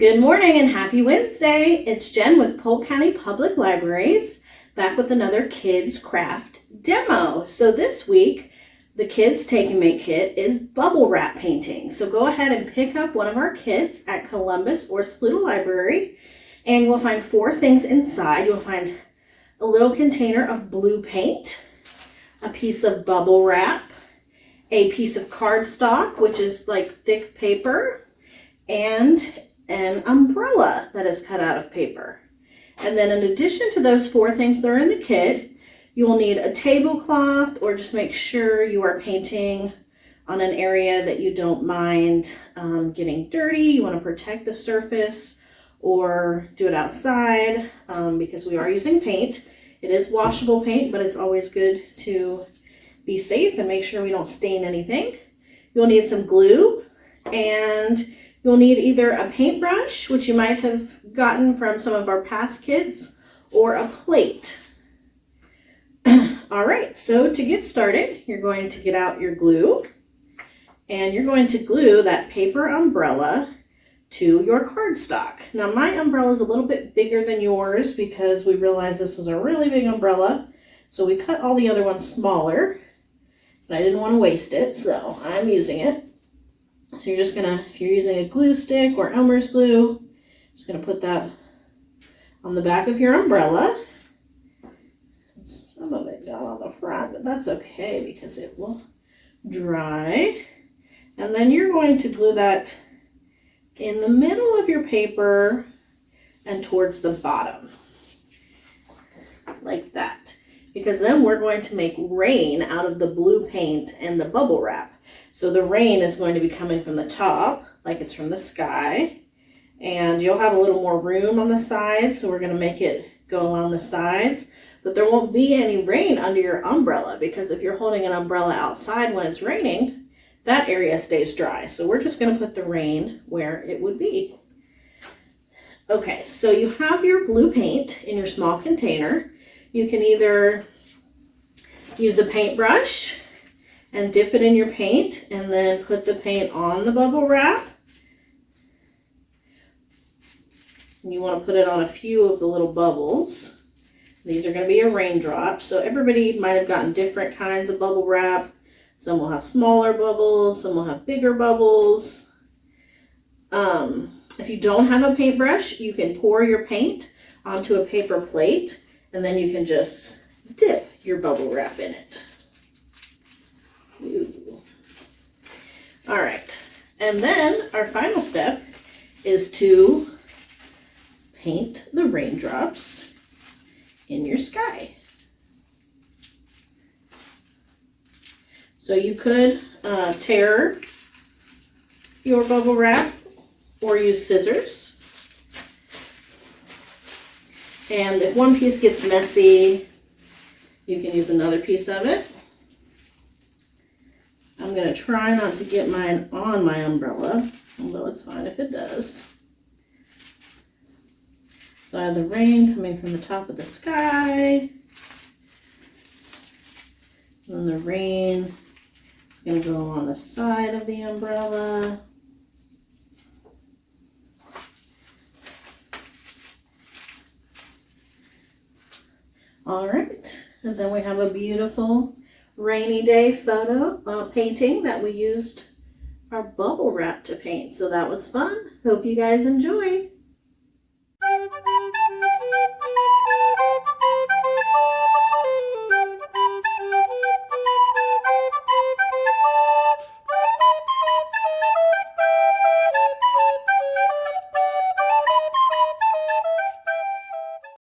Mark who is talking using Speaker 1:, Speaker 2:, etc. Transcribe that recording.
Speaker 1: Good morning and happy Wednesday. It's Jen with Polk County Public Libraries, back with another kids craft demo. So this week, the kids take and make kit is bubble wrap painting. So go ahead and pick up one of our kits at Columbus or Saluda Library, and you will find 4 things inside. You will find a little container of blue paint, a piece of bubble wrap, a piece of cardstock, which is like thick paper, and an umbrella that is cut out of paper. And then in addition to those 4 things that are in the kit, you will need a tablecloth, or just make sure you are painting on an area that you don't mind getting dirty. You want to protect the surface, or do it outside because we are using paint. It is washable paint, but it's always good to be safe and make sure we don't stain anything. You'll need some glue, and you'll need either a paintbrush, which you might have gotten from some of our past kits, or a plate. All right, so to get started, you're going to get out your glue, and you're going to glue that paper umbrella to your cardstock. Now my umbrella is a little bit bigger than yours because we realized this was a really big umbrella, so we cut all the other ones smaller, but I didn't want to waste it, so I'm using it. So you're just gonna, if you're using a glue stick or Elmer's glue, just gonna put that on the back of your umbrella. Some of it got on the front, but that's okay because it will dry. And then you're going to glue that in the middle of your paper and towards the bottom, like that. Because then we're going to make rain out of the blue paint and the bubble wrap. So the rain is going to be coming from the top, like it's from the sky, and you'll have a little more room on the sides, so we're going to make it go along the sides, but there won't be any rain under your umbrella, because if you're holding an umbrella outside when it's raining, that area stays dry. So we're just going to put the rain where it would be. Okay, so you have your blue paint in your small container. You can either use a paintbrush and dip it in your paint, and then put the paint on the bubble wrap. And you want to put it on a few of the little bubbles. These are going to be a raindrop, so everybody might have gotten different kinds of bubble wrap. Some will have smaller bubbles, some will have bigger bubbles. If you don't have a paintbrush, you can pour your paint onto a paper plate, and then you can just dip your bubble wrap in it. Ooh. All right, and then our final step is to paint the raindrops in your sky. So you could tear your bubble wrap or use scissors. And if one piece gets messy, you can use another piece of it. I'm going to try not to get mine on my umbrella, although it's fine if it does. So I have the rain coming from the top of the sky. And the rain is going to go along the side of the umbrella. All right, and then we have a beautiful rainy day photo painting that we used our bubble wrap to paint. So that was fun. Hope you guys enjoy.